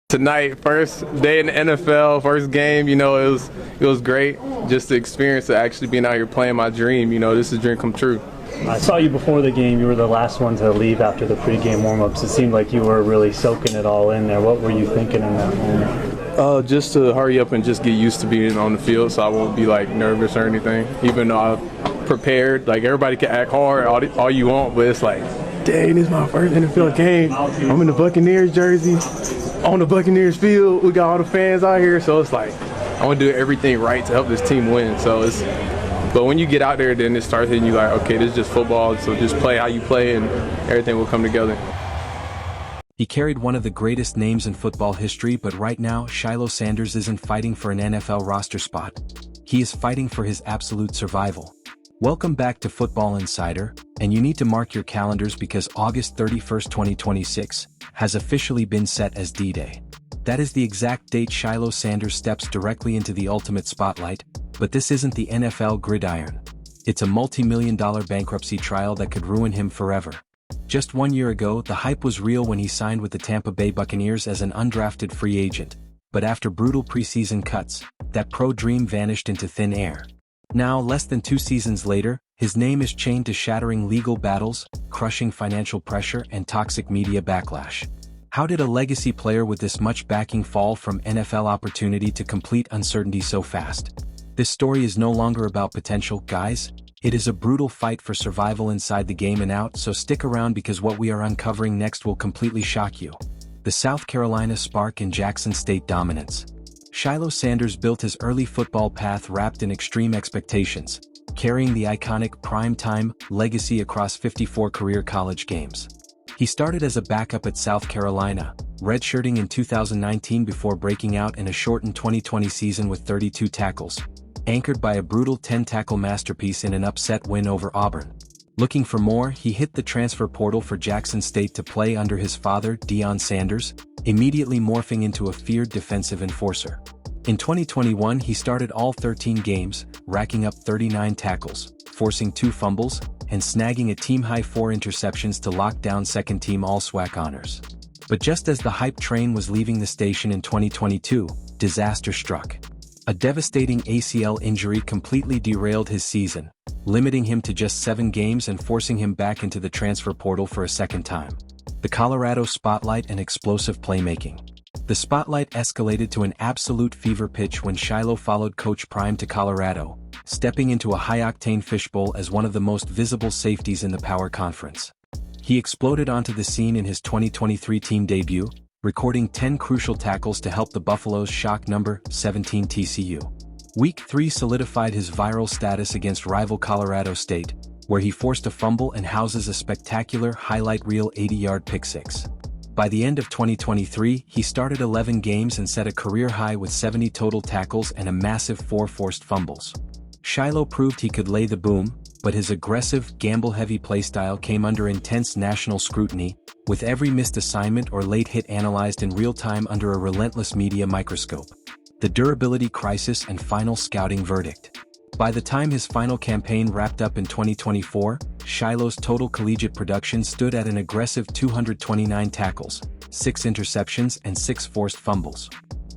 Tonight, first day in the NFL, first game, it was great just the experience of actually being out here playing my dream. This is a dream come true. I saw you before the game. You were the last one to leave after the pregame warm-ups. It seemed like you were really soaking it all in there. What were you thinking in that moment? Just to hurry up and just get used to being on the field so I won't be nervous or anything. Even though I'm prepared, everybody can act hard all you want, but it's dang, this is my first NFL game. I'm in the Buccaneers jersey, on the Buccaneers field. We got all the fans out here, so it's I want to do everything right to help this team win. But when you get out there, then it starts hitting you okay, this is just football, so just play how you play and everything will come together. He carried one of the greatest names in football history, but right now, Shilo Sanders isn't fighting for an NFL roster spot. He is fighting for his absolute survival. Welcome back to Football Insider, and you need to mark your calendars because August 31st, 2026, has officially been set as D-Day. That is the exact date Shilo Sanders steps directly into the ultimate spotlight, but this isn't the NFL gridiron. It's a multi-million-dollar bankruptcy trial that could ruin him forever. Just 1 year ago, the hype was real when he signed with the Tampa Bay Buccaneers as an undrafted free agent, but after brutal preseason cuts, that pro dream vanished into thin air. Now, less than 2 seasons later, his name is chained to shattering legal battles, crushing financial pressure, and toxic media backlash. How did a legacy player with this much backing fall from NFL opportunity to complete uncertainty so fast? This story is no longer about potential, guys. It is a brutal fight for survival inside the game and out, so stick around because what we are uncovering next will completely shock you. The South Carolina spark in Jackson State dominance. Shilo Sanders built his early football path wrapped in extreme expectations, carrying the iconic prime-time legacy across 54 career college games. He started as a backup at South Carolina, redshirting in 2019 before breaking out in a shortened 2020 season with 32 tackles, anchored by a brutal 10-tackle masterpiece in an upset win over Auburn. Looking for more, he hit the transfer portal for Jackson State to play under his father, Deion Sanders, immediately morphing into a feared defensive enforcer. In 2021, he started all 13 games, racking up 39 tackles, forcing 2 fumbles, and snagging a team-high 4 interceptions to lock down second-team All-SWAC honors. But just as the hype train was leaving the station in 2022, disaster struck. A devastating ACL injury completely derailed his season, limiting him to just 7 games and forcing him back into the transfer portal for a second time. The Colorado spotlight and explosive playmaking. The spotlight escalated to an absolute fever pitch when Shilo followed Coach Prime to Colorado, stepping into a high-octane fishbowl as one of the most visible safeties in the Power Conference. He exploded onto the scene in his 2023 team debut, recording 10 crucial tackles to help the Buffaloes shock number 17 TCU. Week 3 solidified his viral status against rival Colorado State, where he forced a fumble and houses a spectacular highlight reel 80-yard pick-six. By the end of 2023, he started 11 games and set a career high with 70 total tackles and a massive 4 forced fumbles. Shilo proved he could lay the boom, but his aggressive, gamble-heavy playstyle came under intense national scrutiny, with every missed assignment or late hit analyzed in real time under a relentless media microscope. The durability crisis and final scouting verdict. By the time his final campaign wrapped up in 2024, Shilo's total collegiate production stood at an aggressive 229 tackles, 6 interceptions and 6 forced fumbles.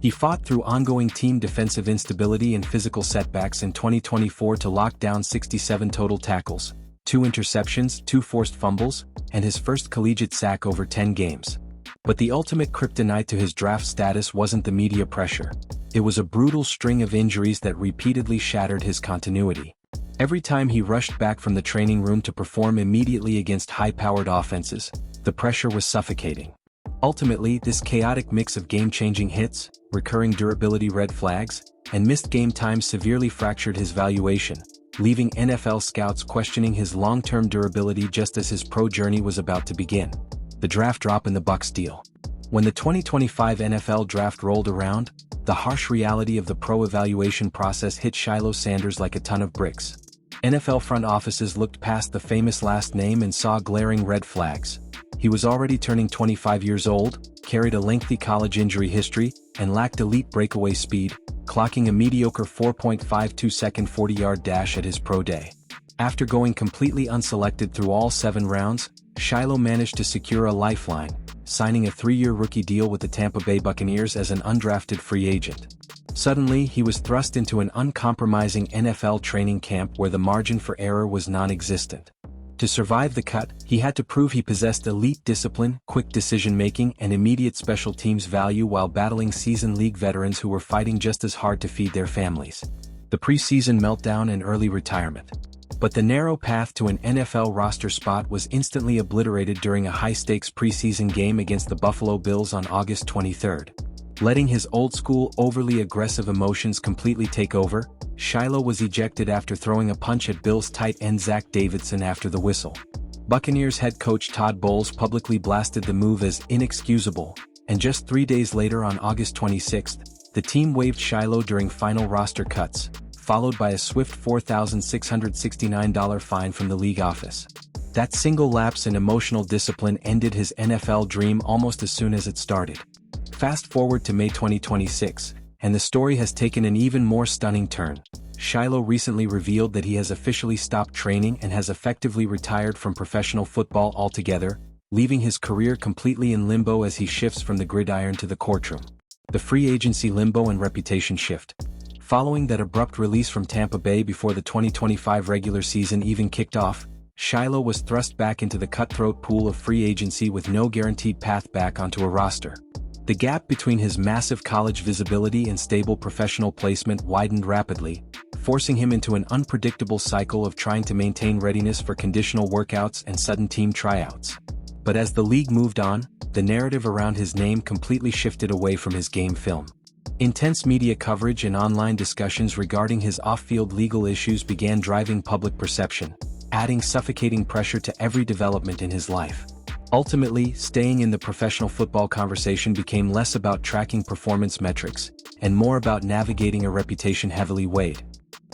He fought through ongoing team defensive instability and physical setbacks in 2024 to lock down 67 total tackles, 2 interceptions, 2 forced fumbles, and his first collegiate sack over 10 games. But the ultimate kryptonite to his draft status wasn't the media pressure. It was a brutal string of injuries that repeatedly shattered his continuity. Every time he rushed back from the training room to perform immediately against high-powered offenses, the pressure was suffocating. Ultimately, this chaotic mix of game-changing hits, recurring durability red flags, and missed game time severely fractured his valuation, leaving NFL scouts questioning his long-term durability just as his pro journey was about to begin. The draft drop in the Bucs deal. When the 2025 NFL draft rolled around, the harsh reality of the pro evaluation process hit Shilo Sanders like a ton of bricks. NFL front offices looked past the famous last name and saw glaring red flags. He was already turning 25 years old, carried a lengthy college injury history, and lacked elite breakaway speed, clocking a mediocre 4.52-second 40-yard dash at his pro day. After going completely unselected through all 7 rounds, Shilo managed to secure a lifeline, signing a 3-year rookie deal with the Tampa Bay Buccaneers as an undrafted free agent. Suddenly, he was thrust into an uncompromising NFL training camp where the margin for error was non-existent. To survive the cut, he had to prove he possessed elite discipline, quick decision-making, and immediate special teams value while battling seasoned league veterans who were fighting just as hard to feed their families. The preseason meltdown and early retirement. But the narrow path to an NFL roster spot was instantly obliterated during a high-stakes preseason game against the Buffalo Bills on August 23. Letting his old-school, overly aggressive emotions completely take over, Shilo was ejected after throwing a punch at Bills tight end Zach Davidson after the whistle. Buccaneers head coach Todd Bowles publicly blasted the move as inexcusable, and just 3 days later on August 26, the team waived Shilo during final roster cuts, followed by a swift $4,669 fine from the league office. That single lapse in emotional discipline ended his NFL dream almost as soon as it started. Fast forward to May 2026, and the story has taken an even more stunning turn. Shilo recently revealed that he has officially stopped training and has effectively retired from professional football altogether, leaving his career completely in limbo as he shifts from the gridiron to the courtroom. The free agency limbo and reputation shift. Following that abrupt release from Tampa Bay before the 2025 regular season even kicked off, Shilo was thrust back into the cutthroat pool of free agency with no guaranteed path back onto a roster. The gap between his massive college visibility and stable professional placement widened rapidly, forcing him into an unpredictable cycle of trying to maintain readiness for conditional workouts and sudden team tryouts. But as the league moved on, the narrative around his name completely shifted away from his game film. Intense media coverage and online discussions regarding his off-field legal issues began driving public perception, adding suffocating pressure to every development in his life. Ultimately, staying in the professional football conversation became less about tracking performance metrics, and more about navigating a reputation heavily weighed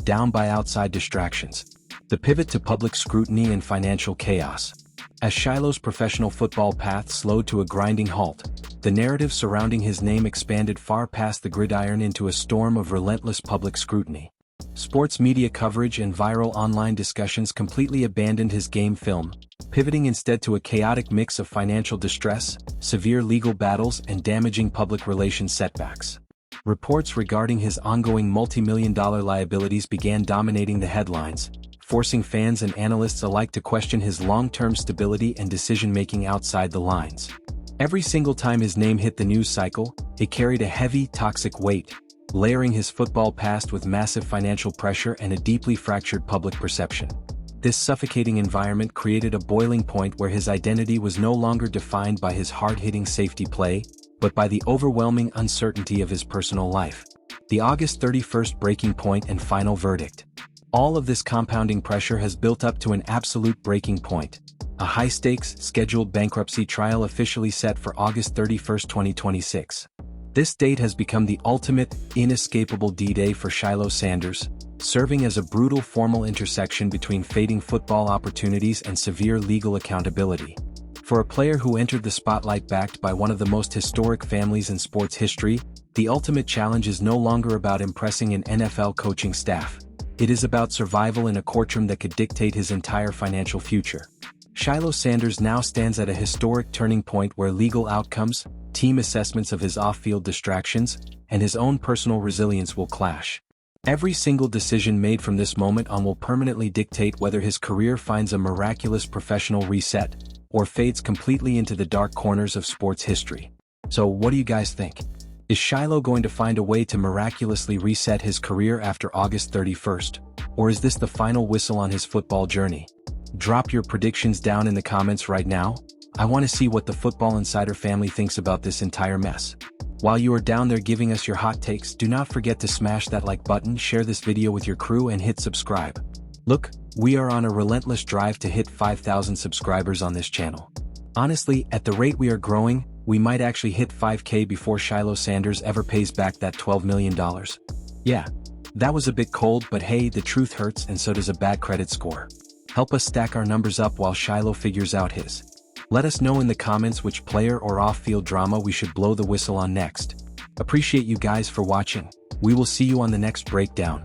down by outside distractions. The pivot to public scrutiny and financial chaos. As Shilo's professional football path slowed to a grinding halt, the narrative surrounding his name expanded far past the gridiron into a storm of relentless public scrutiny. Sports media coverage and viral online discussions completely abandoned his game film, pivoting instead to a chaotic mix of financial distress, severe legal battles, and damaging public relations setbacks. Reports regarding his ongoing multi-million-dollar liabilities began dominating the headlines, forcing fans and analysts alike to question his long-term stability and decision-making outside the lines. Every single time his name hit the news cycle, it carried a heavy, toxic weight, layering his football past with massive financial pressure and a deeply fractured public perception. This suffocating environment created a boiling point where his identity was no longer defined by his hard-hitting safety play, but by the overwhelming uncertainty of his personal life. The August 31st breaking point and final verdict. All of this compounding pressure has built up to an absolute breaking point. A high-stakes, scheduled bankruptcy trial officially set for August 31st, 2026. This date has become the ultimate, inescapable D-Day for Shilo Sanders, serving as a brutal formal intersection between fading football opportunities and severe legal accountability. For a player who entered the spotlight backed by one of the most historic families in sports history, the ultimate challenge is no longer about impressing an NFL coaching staff. It is about survival in a courtroom that could dictate his entire financial future. Shilo Sanders now stands at a historic turning point where legal outcomes, team assessments of his off-field distractions, and his own personal resilience will clash. Every single decision made from this moment on will permanently dictate whether his career finds a miraculous professional reset, or fades completely into the dark corners of sports history. So what do you guys think? Is Shilo going to find a way to miraculously reset his career after August 31st? Or is this the final whistle on his football journey? Drop your predictions down in the comments right now. I want to see what the Football Insider family thinks about this entire mess. While you are down there giving us your hot takes, do not forget to smash that like button, share this video with your crew, and hit subscribe. Look, we are on a relentless drive to hit 5,000 subscribers on this channel. Honestly, at the rate we are growing, we might actually hit 5K before Shilo Sanders ever pays back that $12 million. Yeah, that was a bit cold, but hey, the truth hurts and so does a bad credit score. Help us stack our numbers up while Shilo figures out his. Let us know in the comments which player or off-field drama we should blow the whistle on next. Appreciate you guys for watching. We will see you on the next breakdown.